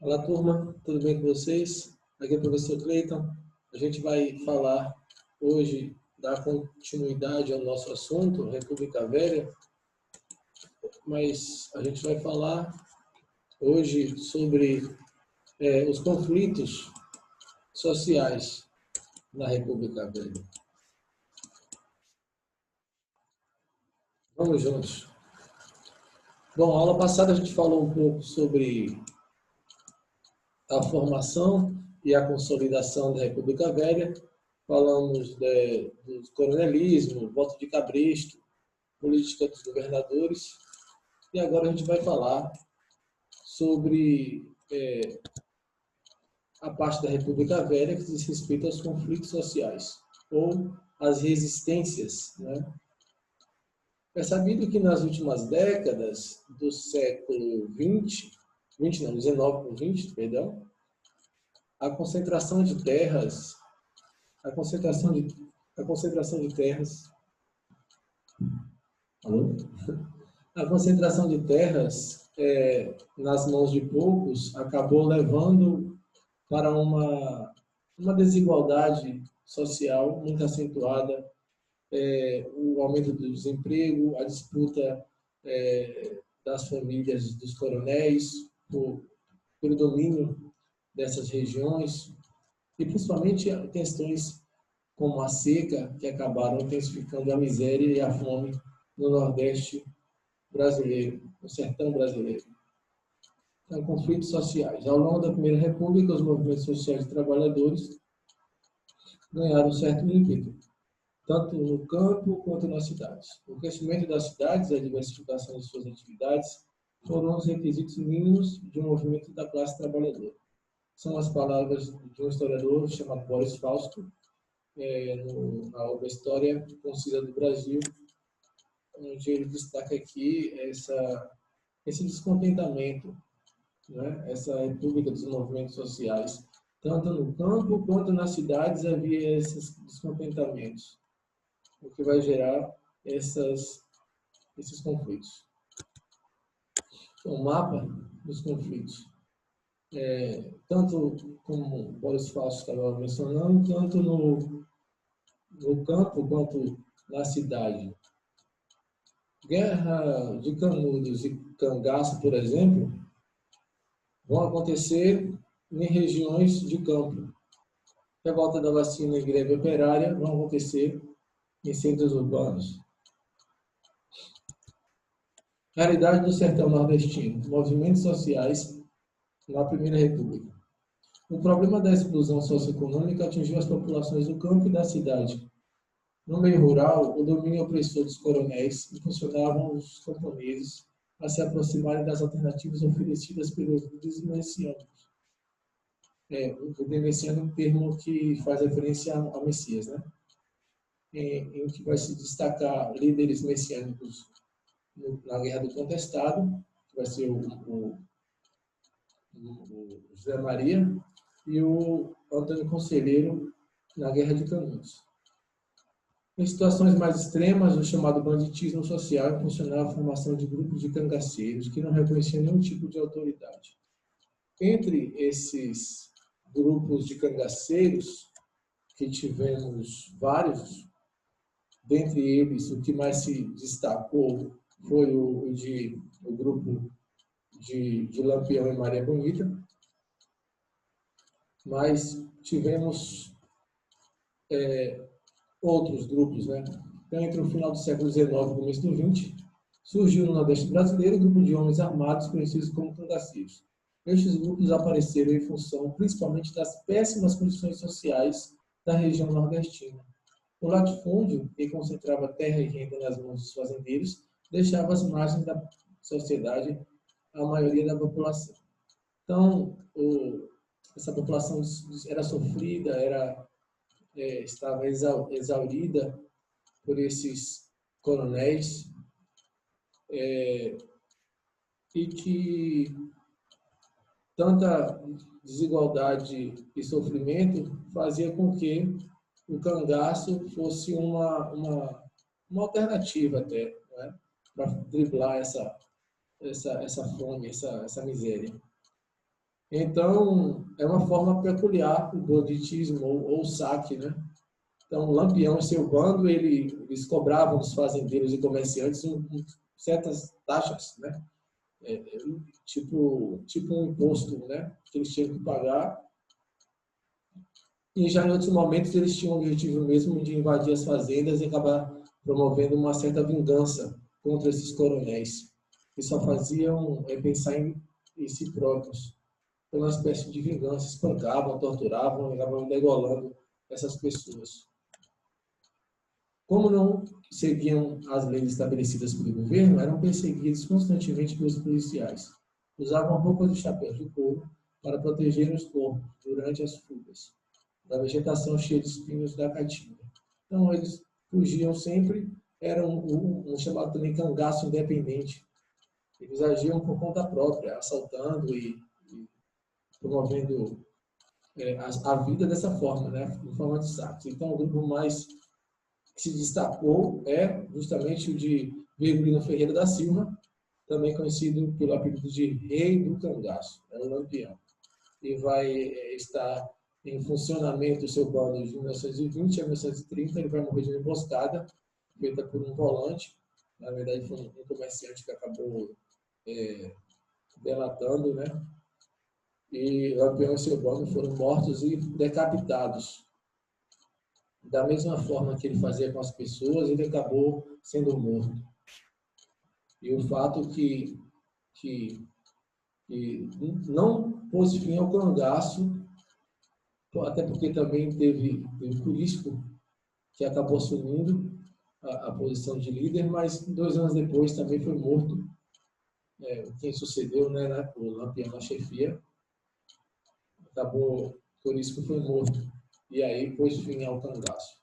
Olá, turma, tudo bem com vocês? Aqui é o professor Cleiton. A gente vai falar hoje, dar continuidade ao nosso assunto, República Velha, mas a gente vai falar hoje sobre os conflitos sociais na República Velha. Vamos juntos. Bom, a aula passada a gente falou um pouco sobre a formação e a consolidação da República Velha. Falamos do coronelismo, voto de cabresto, política dos governadores. E agora a gente vai falar sobre a parte da República Velha que diz respeito aos conflitos sociais, ou às resistências, né? É sabido que nas últimas décadas do século XX, 19 para 20, perdão, a concentração de terras, a concentração de terras, alô? A concentração de terras nas mãos de poucos acabou levando para uma desigualdade social muito acentuada, o aumento do desemprego, a disputa das famílias dos coronéis pelo domínio dessas regiões, e principalmente questões como a seca, que acabaram intensificando a miséria e a fome no Nordeste brasileiro, no sertão brasileiro. Então, conflitos sociais. Ao longo da Primeira República, os movimentos sociais de trabalhadores ganharam certo ímpeto, tanto no campo quanto nas cidades. O crescimento das cidades e a diversificação de suas atividades foram os requisitos mínimos de um movimento da classe trabalhadora. São as palavras de um historiador chamado Boris Fausto, na obra História Concisa do Brasil, onde ele destaca aqui esse descontentamento, né? Essa república dos movimentos sociais. Tanto no campo quanto nas cidades havia esses descontentamentos, o que vai gerar esses conflitos. O mapa dos conflitos. Tanto como o Boris Fausto estava mencionando, tanto no campo quanto na cidade. Guerra de Canudos e Cangaço, por exemplo, vão acontecer em regiões de campo. Revolta da vacina e greve operária vão acontecer em centros urbanos. Realidade do sertão nordestino. Movimentos sociais na Primeira República. O problema da exclusão socioeconômica atingiu as populações do campo e da cidade. No meio rural, o domínio opressor dos coronéis impulsionavam os camponeses a se aproximarem das alternativas oferecidas pelos líderes messiânicos. O líder messiânico é um termo que faz referência ao Messias, né? Em que vai se destacar líderes messiânicos na Guerra do Contestado, que vai ser o José Maria, e o Antônio Conselheiro na Guerra de Canudos. Em situações mais extremas, o chamado banditismo social impulsionava a formação de grupos de cangaceiros que não reconheciam nenhum tipo de autoridade. Entre esses grupos de cangaceiros, que tivemos vários, dentre eles, o que mais se destacou foi o grupo de Lampião e Maria Bonita, mas tivemos outros grupos, né? Então, entre o final do século XIX e o começo do XX, surgiu no Nordeste brasileiro um grupo de homens armados conhecidos como cangaceiros. Estes grupos apareceram em função principalmente das péssimas condições sociais da região nordestina. O latifúndio, que concentrava terra e renda nas mãos dos fazendeiros, deixava às margens da sociedade a maioria da população. Então, essa população era sofrida, estava exaurida por esses coronéis, e que tanta desigualdade e sofrimento fazia com que o cangaço fosse uma alternativa até, né, para driblar essa fome, essa miséria. Então, é uma forma peculiar o banditismo ou o saque, né? Então, o Lampião e seu bando, eles cobravam dos fazendeiros e comerciantes certas taxas, né? Tipo um imposto, né? Que eles tinham que pagar. E já em outros momentos eles tinham o objetivo mesmo de invadir as fazendas e acabar promovendo uma certa vingança contra esses coronéis, que só faziam pensar em si próprios. Foi uma espécie de vingança, espancavam, torturavam, acabavam degolando essas pessoas. Como não seguiam as leis estabelecidas pelo governo, eram perseguidos constantemente pelos policiais. Usavam roupas e chapéus de couro para proteger os corpos durante as fugas da vegetação cheia de espinhos da caatinga. Então, eles fugiam sempre, eram um chamado também cangaço independente. Eles agiam por conta própria, assaltando e promovendo a vida dessa forma, né, em forma de saques. Então, o grupo mais que se destacou é justamente o de Virgulino Ferreira da Silva, também conhecido pelo apelido de Rei do Cangaço, é o Lampião. E vai estar em funcionamento o seu bando de 1920 a 1930, ele vai morrer de uma emboscada feita por um volante, na verdade foi um comerciante que acabou delatando, né? E Lampião e seu bando foram mortos e decapitados. Da mesma forma que ele fazia com as pessoas, ele acabou sendo morto. E o fato que não pôs fim ao cangaço, até porque também teve o político que acabou assumindo a posição de líder, mas 2 anos depois também foi morto quem sucedeu, né, o Lampião na chefia. Acabou, por isso que foi morto. E aí pôs fim ao cangaço.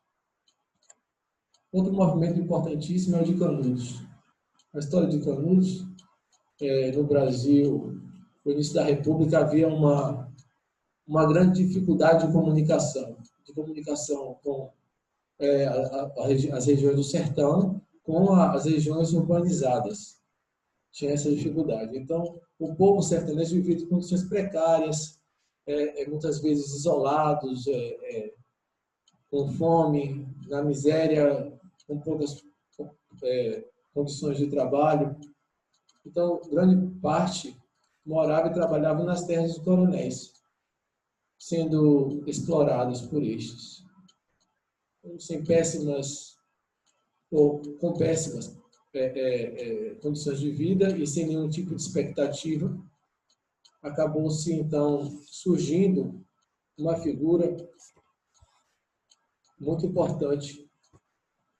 Outro movimento importantíssimo é o de Canudos. A história de Canudos, no Brasil, no início da República, havia uma grande dificuldade de comunicação com as regiões do sertão com as regiões urbanizadas. Tinha essa dificuldade. Então, o povo sertanejo vivia em condições precárias, muitas vezes isolados, com fome, na miséria, com poucas condições de trabalho. Então, grande parte morava e trabalhava nas terras dos coronéis, sendo explorados por estes. Sem péssimas, ou com péssimas condições de vida e sem nenhum tipo de expectativa, acabou-se, então, surgindo uma figura muito importante,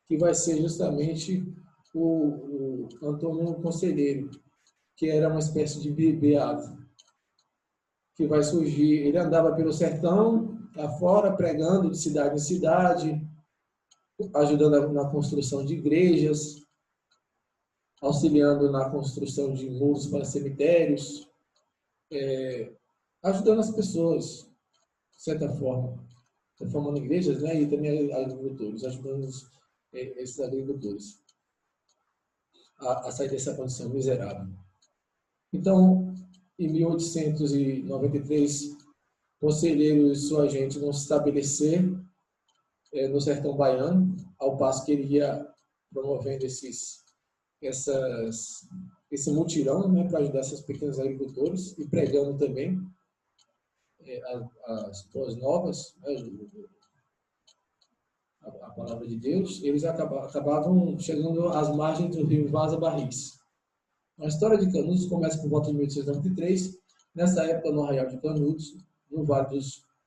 que vai ser justamente o Antônio Conselheiro, que era uma espécie de beato, que vai surgir. Ele andava pelo sertão, afora, pregando de cidade em cidade, ajudando na construção de igrejas, auxiliando na construção de muros para cemitérios, ajudando as pessoas, de certa forma, formando igrejas, né, e também agricultores, ajudando esses agricultores a sair dessa condição miserável. Então, em 1893, Conselheiro e sua gente vão se estabelecer no sertão baiano, ao passo que ele ia promovendo esse mutirão, né, para ajudar esses pequenos agricultores e pregando também as boas novas, né, a palavra de Deus. Eles acabavam chegando às margens do rio Vaza Barris. A história de Canudos começa por volta de 1893, nessa época no Arraial de Canudos, no vale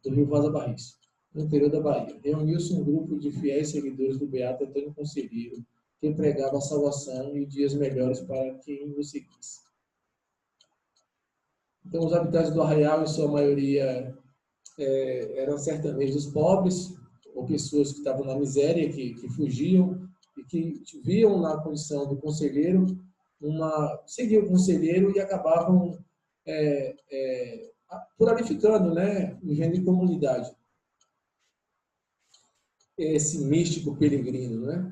do rio Vaza Barris, no interior da Bahia. Reuniu-se um grupo de fiéis seguidores do beato Antônio Conselheiro, que pregava a salvação e dias melhores para quem o seguisse. Então, os habitantes do Arraial, em sua maioria, eram sertanejos pobres, ou pessoas que estavam na miséria, que fugiam, e que viam na condição do conselheiro, seguiam o conselheiro e acabavam por ali ficando, né, vivendo em comunidade. Esse místico peregrino, né?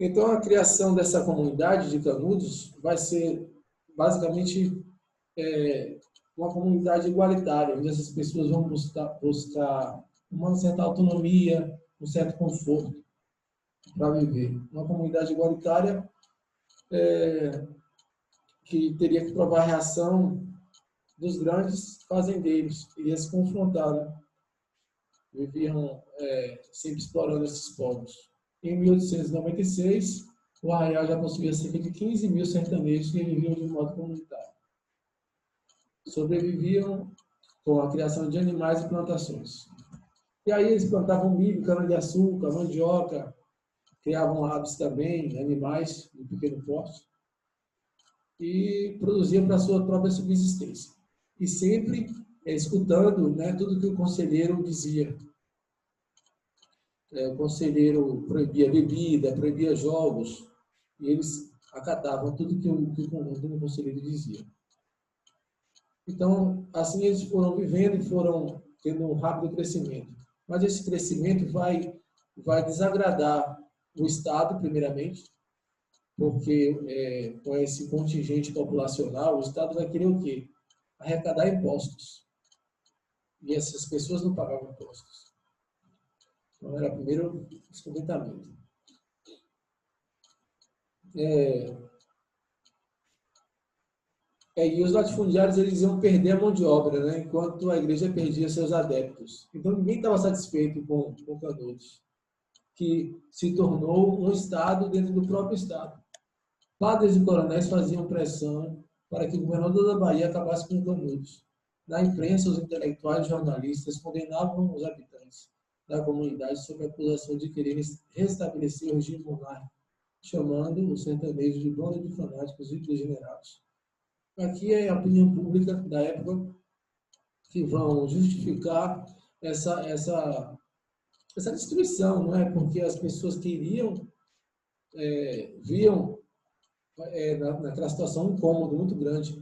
Então, a criação dessa comunidade de Canudos vai ser basicamente uma comunidade igualitária, onde essas pessoas vão buscar uma certa autonomia, um certo conforto para viver. Uma comunidade igualitária que teria que provar a reação dos grandes fazendeiros, iria se confrontar, né? Viviam sempre explorando esses povos. Em 1896, o Arraial já possuía cerca de 15 mil sertanejos que viviam de modo comunitário. Sobreviviam com a criação de animais e plantações. E aí eles plantavam milho, cana-de-açúcar, mandioca, criavam aves também, animais de pequeno porte, e produziam para a sua própria subsistência. E sempre escutando, né, tudo que o conselheiro dizia. O conselheiro proibia bebida, proibia jogos, e eles acatavam tudo que o conselheiro dizia. Então, assim eles foram vivendo e foram tendo um rápido crescimento. Mas esse crescimento vai desagradar o Estado, primeiramente, porque com esse contingente populacional, o Estado vai querer o quê? Arrecadar impostos. E essas pessoas não pagavam impostos. Então, era primeiro o descontentamento. E os latifundiários eles iam perder a mão de obra, né? Enquanto a igreja perdia seus adeptos. Então, ninguém estava satisfeito com Canudos, que se tornou um Estado dentro do próprio Estado. Padres e coronéis faziam pressão para que o governador da Bahia acabasse com Canudos. Na imprensa, os intelectuais e jornalistas condenavam os habitantes da comunidade sob a acusação de quererem restabelecer o regime monárquico, chamando os sertanejos de bando de fanáticos e degenerados. Aqui é a opinião pública da época que vão justificar essa destruição, não é? Porque as pessoas queriam, viam naquela situação um incômodo muito grande.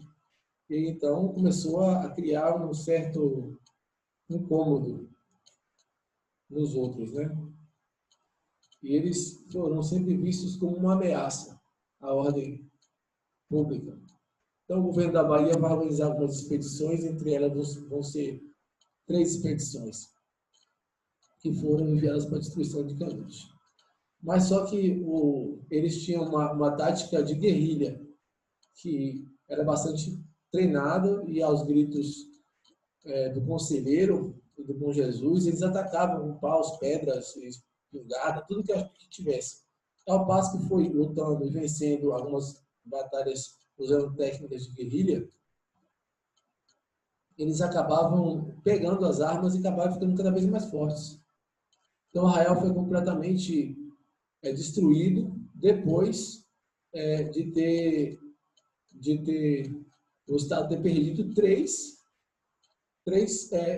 E então começou a criar um certo incômodo nos outros, né? E eles foram sempre vistos como uma ameaça à ordem pública. Então, o governo da Bahia vai organizar algumas expedições, entre elas vão ser 3 expedições que foram enviadas para a destruição de Canudos. Mas só que eles tinham uma tática de guerrilha que era bastante treinada e aos gritos do conselheiro e do Bom Jesus, eles atacavam com paus, pedras, espingarda, tudo que tivesse. Ao passo que foi lutando e vencendo algumas batalhas usando técnicas de guerrilha, eles acabavam pegando as armas e acabavam ficando cada vez mais fortes. Então, o Arraial foi completamente destruído depois de ter o Estado ter perdido três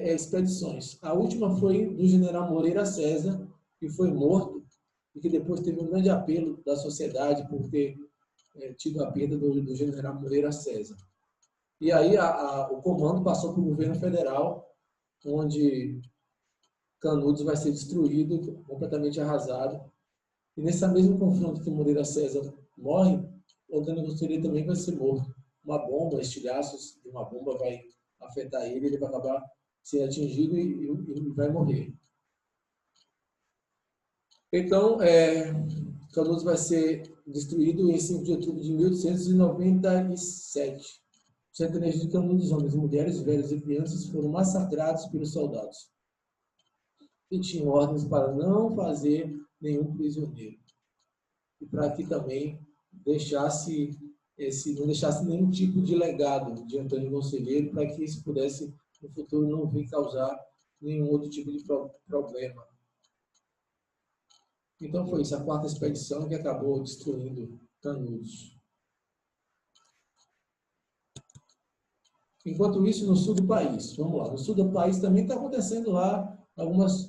expedições. A última foi do general Moreira César, que foi morto e que depois teve um grande apelo da sociedade por ter tido a perda do general Moreira César. E aí o comando passou para o governo federal, onde Canudos vai ser destruído, completamente arrasado. E nesse mesmo confronto que Moreira César morre, o Antônio Conselheiro também vai ser morto. Uma bomba, estilhaços de uma bomba vai afetar ele vai acabar sendo atingido e vai morrer. Então, Canudos vai ser destruído em 5 de outubro de 1897. Os sertanejos de Canudos, homens, mulheres, velhos e crianças, foram massacrados pelos soldados, que tinham ordens para não fazer nenhum prisioneiro. E para que também não deixasse nenhum tipo de legado de Antônio Conselheiro, para que isso pudesse, no futuro, não vir causar nenhum outro tipo de problema. Então foi isso, a 4ª expedição que acabou destruindo Canudos. Enquanto isso, no sul do país, vamos lá, no sul do país também está acontecendo lá algumas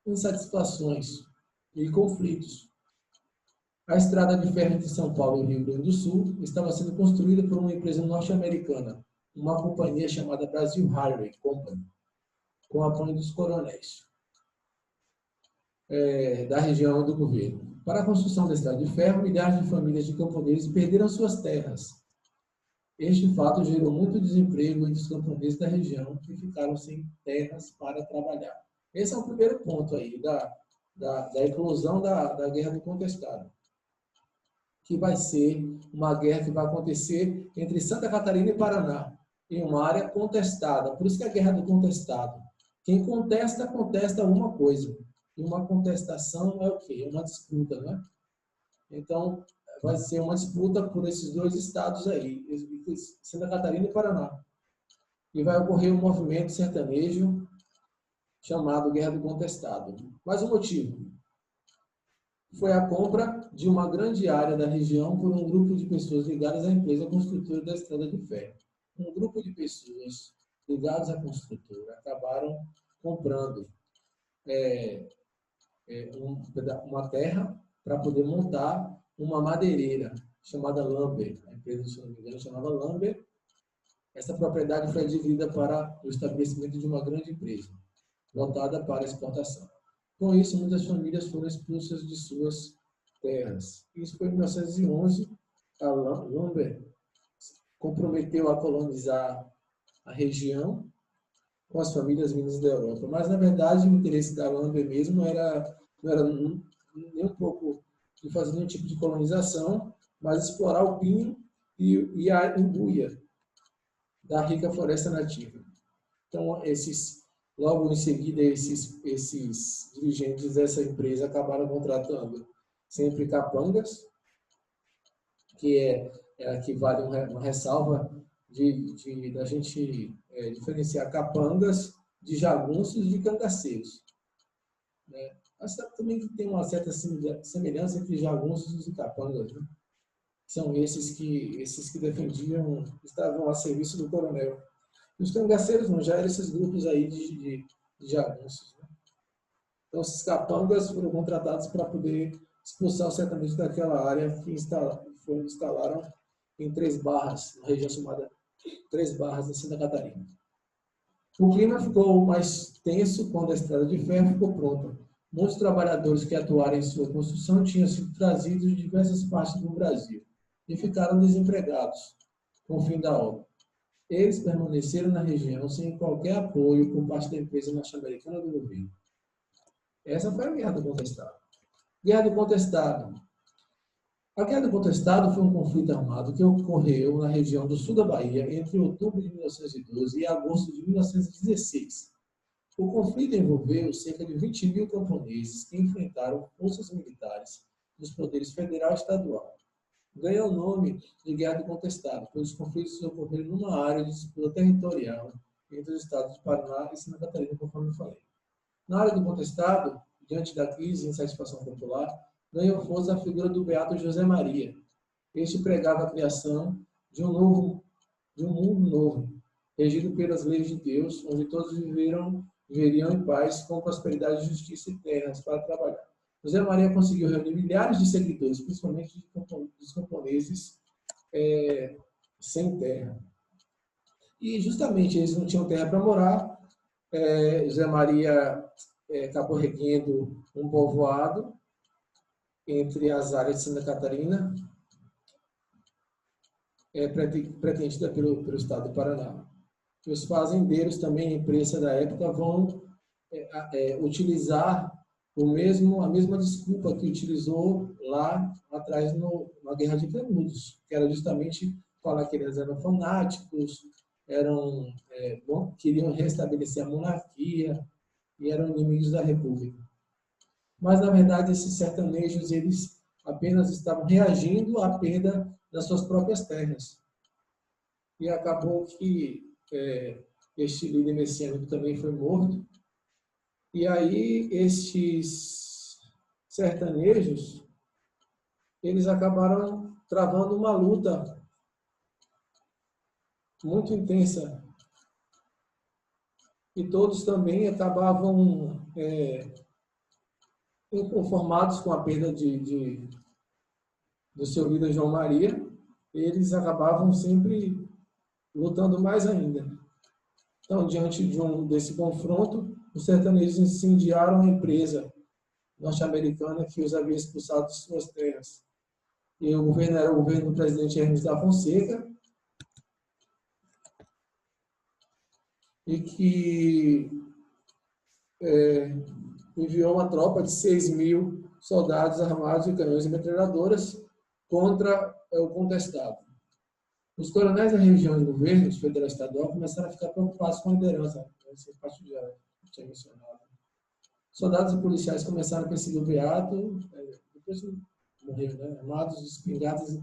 insatisfações e conflitos. A estrada de ferro entre São Paulo e Rio Grande do Sul estava sendo construída por uma empresa norte-americana, uma companhia chamada Brazil Highway Company, com apoio dos coronéis da região do governo. Para a construção da estrada de ferro, milhares de famílias de camponeses perderam suas terras Este fato gerou muito desemprego entre os camponeses da região que ficaram sem terras para trabalhar. Esse é o primeiro ponto aí da eclosão da Guerra do Contestado, que vai ser uma guerra que vai acontecer entre Santa Catarina e Paraná, em uma área contestada. Por isso que é a Guerra do Contestado. Quem contesta, contesta alguma coisa. E uma contestação é o quê? É uma disputa, né? Então, vai ser uma disputa por esses dois estados aí, Santa Catarina e Paraná. E vai ocorrer um movimento sertanejo chamado Guerra do Contestado. Mas o motivo foi a compra de uma grande área da região por um grupo de pessoas ligadas à empresa construtora da Estrada de Ferro. Um grupo de pessoas ligadas à construtora acabaram comprando uma terra para poder montar uma madeireira chamada Lamber. A empresa, se não me engano, chamava Lamber. Essa propriedade foi adquirida para o estabelecimento de uma grande empresa, voltada para a exportação. Com isso, muitas famílias foram expulsas de suas terras. Isso foi em 1911. A Lamber comprometeu a colonizar a região com as famílias vindas da Europa. Mas, na verdade, o interesse da Lamber mesmo não era nem um pouco de fazer nenhum tipo de colonização, mas explorar o pinho e a embuia da rica floresta nativa. Então, logo em seguida, esses dirigentes dessa empresa acabaram contratando sempre capangas, que que vale uma ressalva da gente diferenciar capangas de jagunços e de cangaceiros. Né? Mas também tem uma certa semelhança entre jagunços e capangas, né? São esses que defendiam, estavam a serviço do coronel. E os cangaceiros não, já eram esses grupos aí de jagunços. Né? Então, esses capangas foram contratados para poder expulsar os sertanejos daquela área que instalaram em Três Barras, na região chamada Três Barras, em Santa Catarina. O clima ficou mais tenso quando a Estrada de Ferro ficou pronta. Muitos trabalhadores que atuaram em sua construção tinham sido trazidos de diversas partes do Brasil e ficaram desempregados com o fim da obra. Eles permaneceram na região sem qualquer apoio por parte da empresa norte-americana do governo. Essa foi a Guerra do Contestado. Guerra do Contestado. A Guerra do Contestado foi um conflito armado que ocorreu na região do sul da Bahia entre outubro de 1912 e agosto de 1916. O conflito envolveu cerca de 20 mil camponeses que enfrentaram forças militares dos poderes federal e estadual. Ganhou o nome de Guerra do Contestado, pois os conflitos ocorreram numa área de disputa territorial entre os estados de Paraná e Santa Catarina, conforme eu falei. Na área do contestado, diante da crise e insatisfação popular, ganhou força a figura do beato José Maria. Este pregava a criação de um mundo novo, regido pelas leis de Deus, onde todos viveriam em paz, com prosperidade, justiça e terras para trabalhar. José Maria conseguiu reunir milhares de seguidores, principalmente dos camponeses sem terra. E justamente eles não tinham terra para morar. José Maria acabou erguendo um povoado entre as áreas de Santa Catarina, pretendida pelo estado do Paraná. E os fazendeiros também, a imprensa da época, vão utilizar a mesma desculpa que utilizou lá atrás na Guerra de Canudos, que era justamente falar que eles eram fanáticos, queriam restabelecer a monarquia e eram inimigos da República. Mas, na verdade, esses sertanejos eles apenas estavam reagindo à perda das suas próprias terras. E acabou que este líder messiânico também foi morto. E aí, estes sertanejos, eles acabaram travando uma luta muito intensa. E todos também acabavam inconformados com a perda do seu líder João Maria. Eles acabavam sempre lutando mais ainda. Então, diante desse confronto, os sertanejos incendiaram a empresa norte-americana que os havia expulsado de suas terras. E o governo era o governo do presidente Hermes da Fonseca, e que enviou uma tropa de 6.000 soldados armados de canhões e metralhadoras contra o contestado. Os coronéis da região de governos federal e estadual começaram a ficar preocupados com a liderança, essa parte já tinha mencionado. Soldados e policiais começaram a perseguir o beato, depois morreram, né? Armados de espingardas,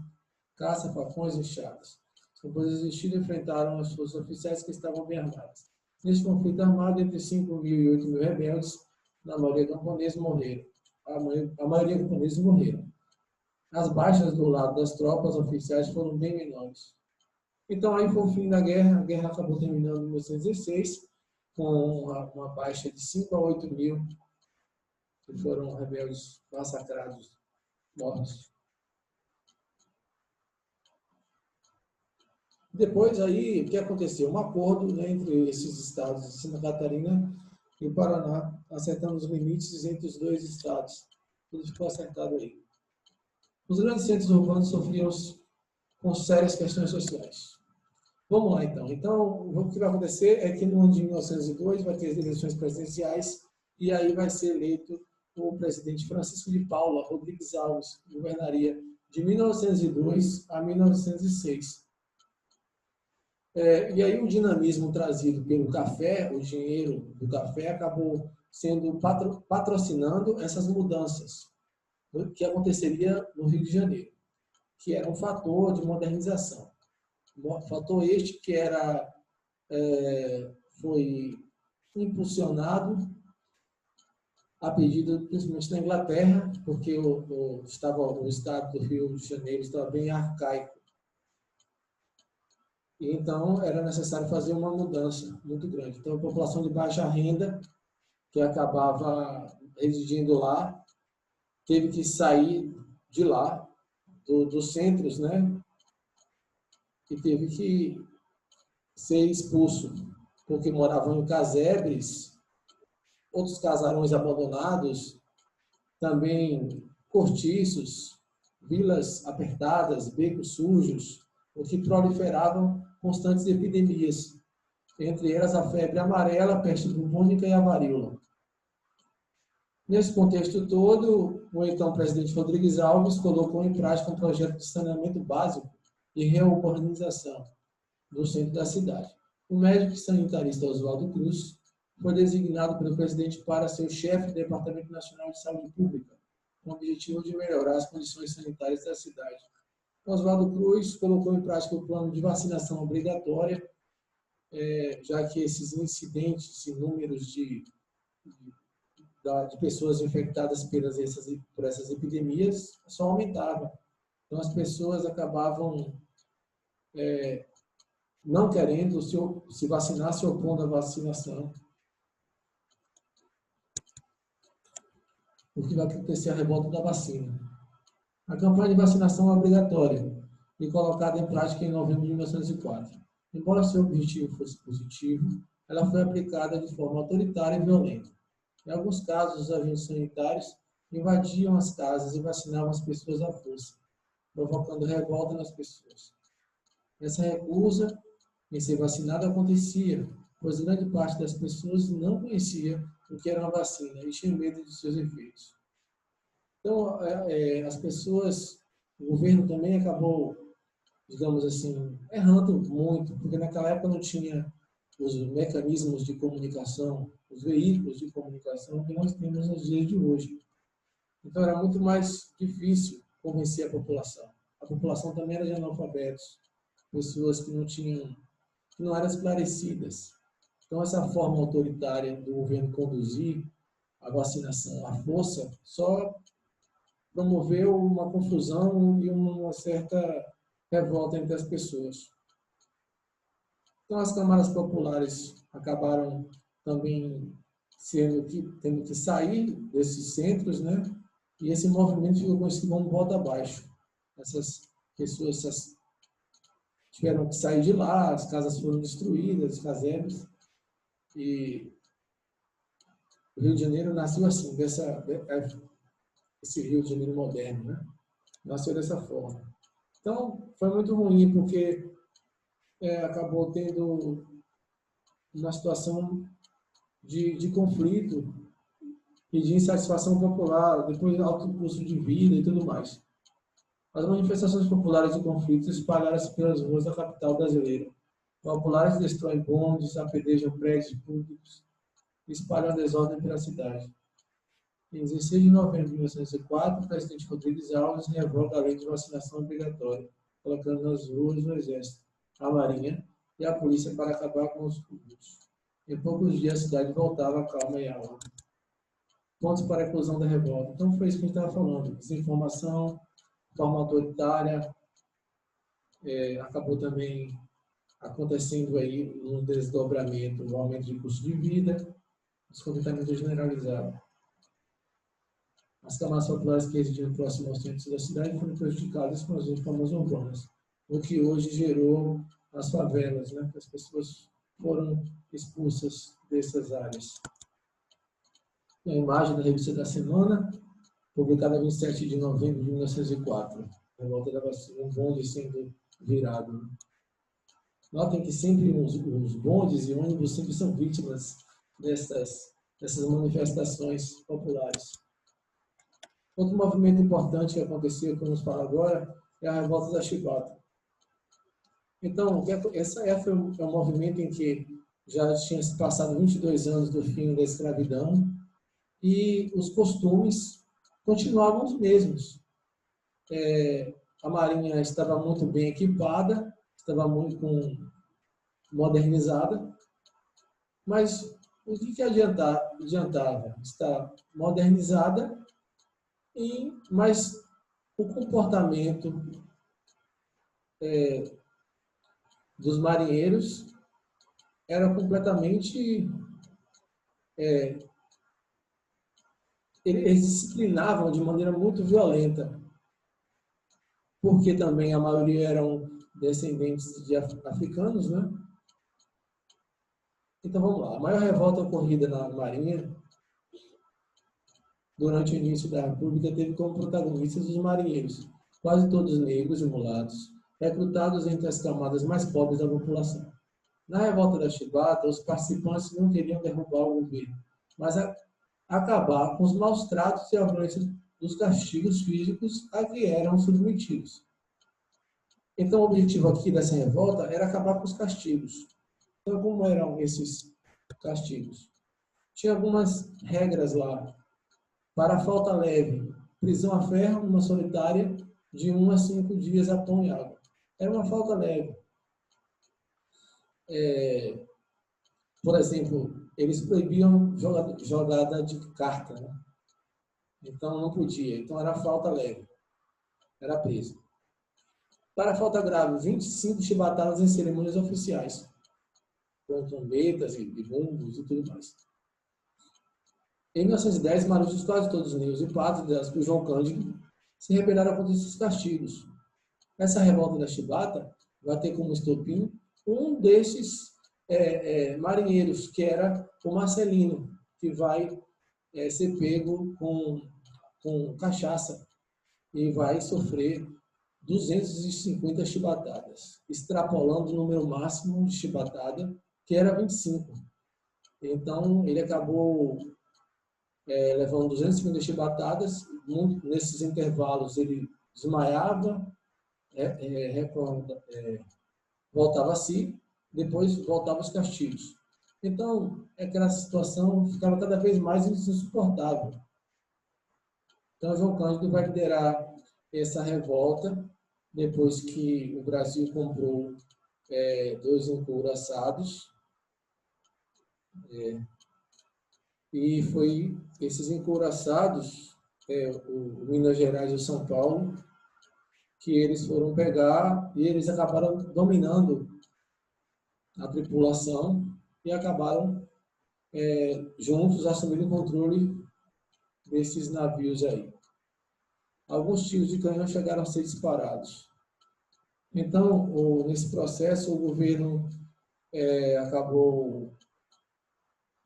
caça, facões e enxadas. Depois desistiram e enfrentaram as forças oficiais que estavam bem armadas. Neste conflito armado, entre 5.000 e 8.000 rebeldes, na maioria camponeses, morreram. A maioria camponeses morreram. As baixas do lado das tropas oficiais foram bem menores. Então, aí foi o fim da guerra. A guerra acabou terminando em 1916, com uma baixa de 5 a 8 mil, que foram rebeldes massacrados, mortos. Depois, aí, o que aconteceu? Um acordo, né, entre esses estados de Santa Catarina e o Paraná, acertando os limites entre os dois estados. Tudo ficou acertado aí. Os grandes centros urbanos sofriam com sérias questões sociais. Vamos lá, então. Então, o que vai acontecer é que no ano de 1902 vai ter as eleições presidenciais e aí vai ser eleito o presidente Francisco de Paula Rodrigues Alves, que governaria de 1902 a 1906. E aí o dinamismo trazido pelo café, o dinheiro do café, acabou sendo patrocinando essas mudanças que aconteceria no Rio de Janeiro, que era um fator de modernização. Fator este que foi impulsionado a pedido principalmente da Inglaterra, porque o estado do Rio de Janeiro estava bem arcaico. E então era necessário fazer uma mudança muito grande. Então a população de baixa renda, que acabava residindo lá, teve que sair de lá, dos centros, né? E teve que ser expulso, porque moravam em casebres, outros casarões abandonados, também cortiços, vilas apertadas, becos sujos, o que proliferavam constantes epidemias, entre elas a febre amarela, a peste bubônica e a varíola. Nesse contexto todo, o então presidente Rodrigues Alves colocou em prática um projeto de saneamento básico e reurbanização do centro da cidade. O médico sanitarista Oswaldo Cruz foi designado pelo presidente para ser o chefe do Departamento Nacional de Saúde Pública, com o objetivo de melhorar as condições sanitárias da cidade. Oswaldo Cruz colocou em prática o plano de vacinação obrigatória, já que esses incidentes e números de pessoas infectadas por essas epidemias só aumentavam. Então, as pessoas acabavam não querendo se vacinar, se opondo à vacinação. O que vai acontecer a revolta da vacina. A campanha de vacinação é obrigatória e colocada em prática em novembro de 1904. Embora seu objetivo fosse positivo, ela foi aplicada de forma autoritária e violenta. Em alguns casos, os agentes sanitários invadiam as casas e vacinavam as pessoas à força, provocando revolta nas pessoas. Essa recusa em ser vacinado acontecia, pois grande parte das pessoas não conhecia o que era uma vacina e tinha medo de seus efeitos. Então, as pessoas, o governo também acabou, digamos assim, errando muito, porque naquela época não tinha os mecanismos de comunicação, os veículos de comunicação que nós temos nos dias de hoje. Então, era muito mais difícil convencer a população. A população também era de analfabetos, pessoas que não eram esclarecidas. Então, essa forma autoritária do governo conduzir a vacinação à força só promoveu uma confusão e uma certa revolta entre as pessoas. Então, as câmaras populares acabaram também tendo que sair desses centros, né? E esse movimento ficou conhecido como volta abaixo. Essas pessoas tiveram que sair de lá, as casas foram destruídas, os casebres, e o Rio de Janeiro nasceu assim, esse Rio de Janeiro moderno, né? Nasceu dessa forma. Então, foi muito ruim, porque acabou tendo uma situação de conflito e de insatisfação popular, depois alto custo de vida e tudo mais. As manifestações populares e conflitos espalharam-se pelas ruas da capital brasileira. Populares destroem bondes, apedrejam prédios públicos e espalham desordem pela cidade. Em 16 de novembro de 1904, o presidente Rodrigues Alves revoga a lei de vacinação obrigatória, colocando nas ruas o Exército, a Marinha e a Polícia para acabar com os tumultos. Em poucos dias, a cidade voltava à calma e à ordem. Pontos para a eclosão da revolta. Então, foi isso que a gente estava falando. Desinformação, forma autoritária, acabou também acontecendo aí um desdobramento, um aumento de custo de vida, descontentamento generalizado. As camadas populares que residiam próximo aos centros da cidade foram prejudicadas com as reformas urbanas, o que hoje gerou as favelas, né? As pessoas foram expulsas dessas áreas. A imagem da revista da semana, publicada em 27 de novembro de 1904. A volta da vacina, um bonde sendo virado. Notem que sempre os bondes e ônibus sempre são vítimas dessas manifestações populares. Outro movimento importante que aconteceu, que vamos falar agora, é a Revolta da Chibata. Então, essa foi um movimento em que já tinha se passado 22 anos do fim da escravidão e os costumes continuavam os mesmos. A Marinha estava muito bem equipada, estava muito modernizada, mas o que adiantava? Estar modernizada, mas o comportamento dos marinheiros era completamente... eles disciplinavam de maneira muito violenta, porque também a maioria eram descendentes de africanos, né? Então vamos lá. A maior revolta ocorrida na Marinha durante o início da República teve como protagonistas os marinheiros, quase todos negros e mulatos, recrutados entre as camadas mais pobres da população. Na revolta da Chibata, os participantes não queriam derrubar o governo, mas acabar com os maus tratos e a violência dos castigos físicos a que eram submetidos. Então, o objetivo aqui dessa revolta era acabar com os castigos. Então, como eram esses castigos? Tinha algumas regras lá. Para a falta leve, prisão a ferro, uma solitária, de 1 a 5 dias a pão e água. Era uma falta leve. Por exemplo, eles proibiam jogada de carta, né? Então, não podia. Então, era falta leve. Era preso. Para a falta grave, 25 chibatadas em cerimônias oficiais, com trombetas e bumbos e tudo mais. Em 1910, marujos quase todos negros e pátridas por João Cândido se rebelaram contra esses castigos. Essa revolta da chibata vai ter como estopim um desses marinheiros, que era o Marcelino, que vai ser pego com cachaça e vai sofrer 250 chibatadas, extrapolando o número máximo de chibatada, que era 25. Então, ele acabou levando 250 chibatadas. Nesses intervalos, ele desmaiava, voltava a si, depois voltava aos castigos. Então, aquela situação ficava cada vez mais insuportável. Então, João Cândido vai liderar essa revolta depois que o Brasil comprou 2 encouraçados. E foi esses encouraçados, o Minas Gerais e o São Paulo, que eles foram pegar e eles acabaram dominando a tripulação e acabaram juntos assumindo o controle desses navios aí. Alguns tiros de canhão chegaram a ser disparados. Então, nesse processo, o governo acabou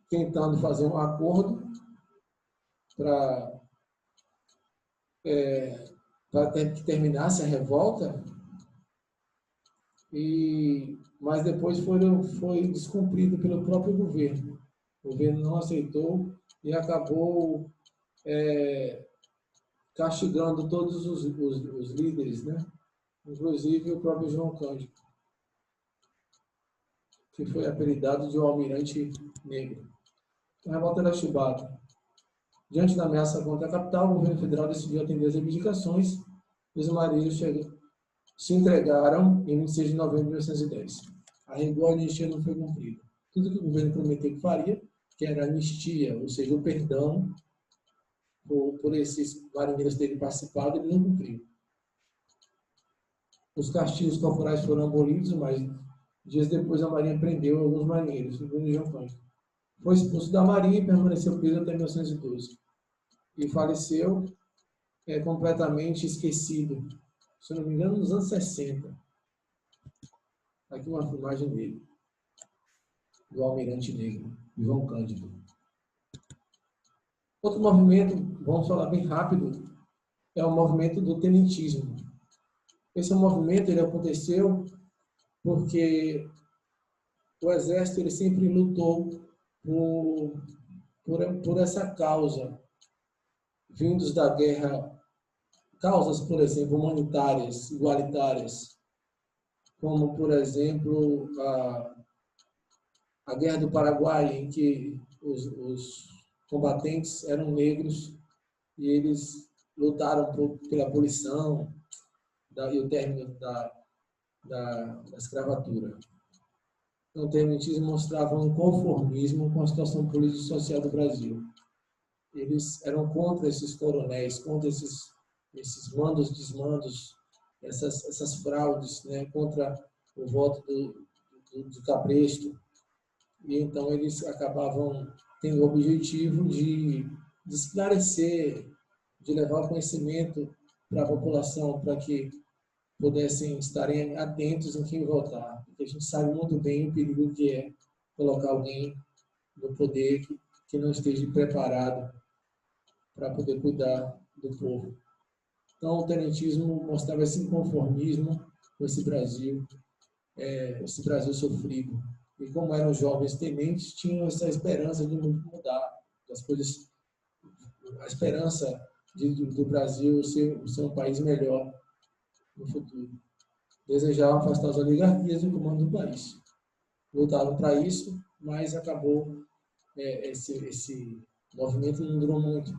tentando fazer um acordo para que terminasse a revolta, mas depois foi descumprido pelo próprio governo. O governo não aceitou e acabou castigando todos os líderes, né? Inclusive o próprio João Cândido, que foi apelidado de o Almirante Negro. A revolta da Chibata. Diante da ameaça contra a capital, o governo federal decidiu atender as reivindicações e os marinheiros se entregaram em 26 de novembro de 1910. A rigor, a anistia não foi cumprida. Tudo que o governo prometeu que faria, que era anistia, ou seja, o perdão por esses marinheiros terem participado, ele não cumpriu. Os castigos corporais foram abolidos, mas dias depois a Marinha prendeu alguns marinheiros, incluindo João Cândido. Foi expulso da Marinha e permaneceu preso até 1912. E faleceu completamente esquecido, se não me engano, nos anos 60. Aqui uma filmagem dele, do Almirante Negro, João Cândido. Outro movimento, vamos falar bem rápido, é o movimento do tenentismo. Esse movimento ele aconteceu porque o Exército ele sempre lutou por essa causa, vindos da guerra, causas, por exemplo, humanitárias, igualitárias, como, por exemplo, a Guerra do Paraguai, em que os combatentes eram negros e eles lutaram pela abolição e o término da escravatura. Então, o tenentismo mostrava um conformismo com a situação política e social do Brasil. Eles eram contra esses coronéis, contra esses mandos, desmandos, essas fraudes, né, contra o voto do cabresto. E então eles acabavam tendo o objetivo de esclarecer, de levar conhecimento para a população, para que pudessem estarem atentos em quem votar. Porque a gente sabe muito bem o perigo que é colocar alguém no poder que não esteja preparado para poder cuidar do povo. Então, o tenentismo mostrava esse inconformismo com esse Brasil sofrido. E como eram jovens tenentes, tinham essa esperança de mudar as coisas, a esperança do Brasil ser um país melhor no futuro. Desejavam afastar as oligarquias do comando do país. Lutavam para isso, mas acabou esse movimento não durou muito.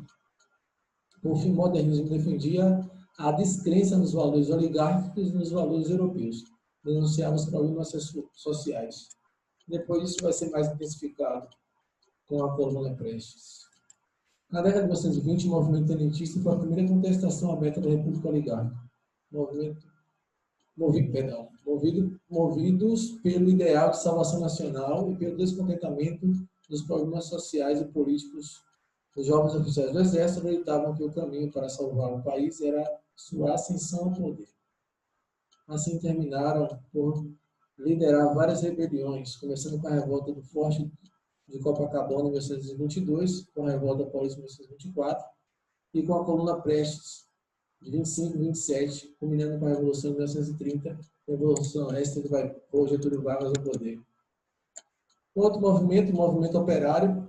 Por fim, o modernismo defendia a descrença nos valores oligárquicos e nos valores europeus. Denunciava os problemas sociais. Depois isso vai ser mais intensificado com a coluna Prestes. Na década de 1920, o movimento tenentista foi a primeira contestação aberta da República Oligárquica. Movidos pelo ideal de salvação nacional e pelo descontentamento dos problemas sociais e políticos, os jovens oficiais do Exército acreditavam que o caminho para salvar o país era sua ascensão ao poder. Assim terminaram por liderar várias rebeliões, começando com a revolta do Forte de Copacabana em 1922, com a revolta paulista em 1924 e com a coluna Prestes de 25 e 27, culminando com a Revolução de 1930, Revolução esta que vai pôr Getúlio Vargas ao poder. Outro movimento, o movimento operário,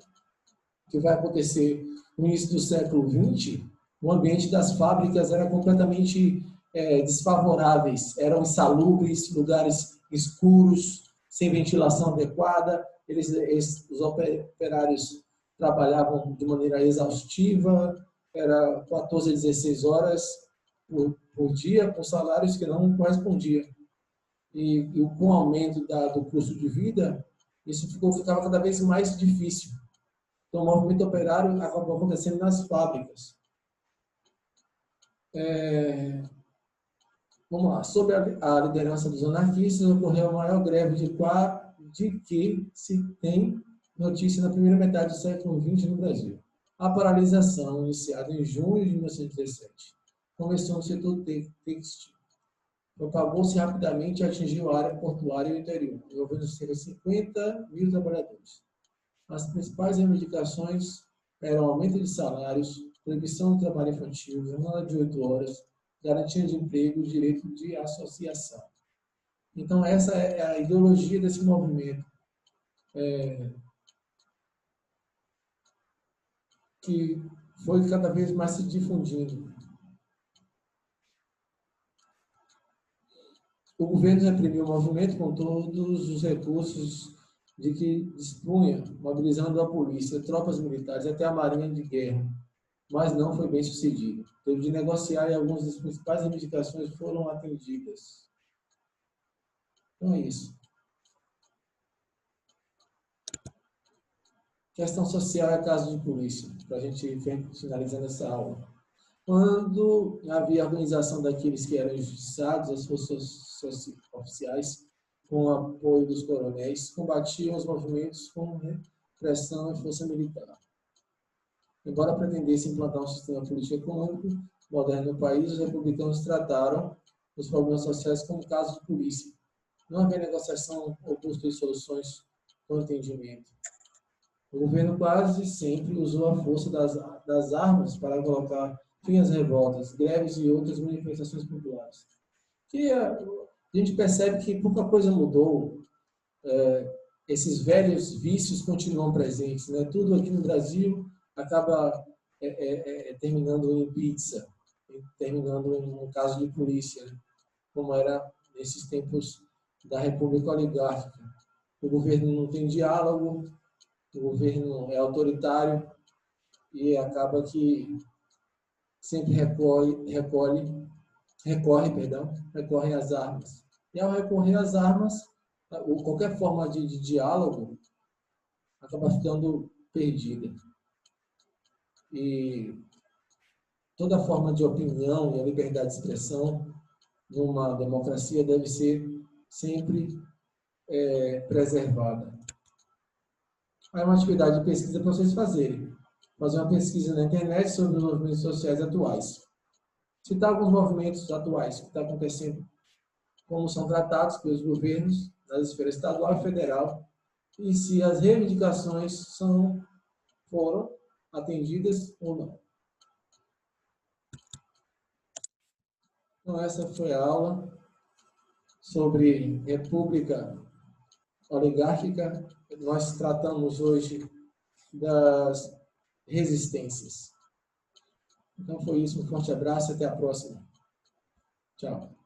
que vai acontecer no início do século XX, o ambiente das fábricas era completamente desfavoráveis, eram insalubres, lugares escuros, sem ventilação adequada, os operários trabalhavam de maneira exaustiva, era 14 a 16 horas por dia, com salários que não correspondiam. E com o aumento do custo de vida, isso ficava cada vez mais difícil. Então, o movimento operário acabou acontecendo nas fábricas. Vamos lá. Sob a liderança dos anarquistas, ocorreu a maior greve de que se tem notícia na primeira metade do século XX no Brasil. A paralisação, iniciada em junho de 1917, começou no setor têxtil. Propagou-se rapidamente e atingiu a área portuária e o interior, envolvendo cerca de 50 mil trabalhadores. As principais reivindicações eram aumento de salários, proibição do trabalho infantil, jornada de 8 horas, garantia de emprego e direito de associação. Então, essa é a ideologia desse movimento, que foi cada vez mais se difundindo. O governo reprimiu o movimento com todos os recursos de que dispunha, mobilizando a polícia, tropas militares até a marinha de guerra, mas não foi bem sucedido. Teve de negociar e algumas das principais reivindicações foram atendidas. Então é isso. Questão social é caso de polícia, para a gente ir finalizando essa aula. Quando havia organização daqueles que eram injustiçados, as forças oficiais, com o apoio dos coronéis, combatiam os movimentos com repressão e força militar. Embora pretendessem implantar um sistema político e econômico moderno no país, os republicanos trataram os problemas sociais como casos de polícia. Não havia negociação ou busca de soluções com entendimento. O governo quase sempre usou a força das armas para colocar fim às revoltas, greves e outras manifestações populares. Que a gente percebe que pouca coisa mudou, esses velhos vícios continuam presentes, né? Tudo aqui no Brasil acaba terminando em pizza, terminando em um caso de polícia, né? Como era nesses tempos da República Oligárquica. O governo não tem diálogo, o governo é autoritário e acaba que sempre recorre às armas. E ao recorrer às armas, ou qualquer forma de diálogo acaba ficando perdida. E toda forma de opinião e a liberdade de expressão numa democracia deve ser sempre preservada. Aí uma atividade de pesquisa para vocês fazerem. Fazer uma pesquisa na internet sobre os movimentos sociais atuais. Citar alguns movimentos atuais que estão acontecendo, como são tratados pelos governos nas esferas estadual e federal, e se as reivindicações foram atendidas ou não. Então, essa foi a aula sobre República Oligárquica. Nós tratamos hoje das resistências. Então foi isso, um forte abraço e até a próxima. Tchau.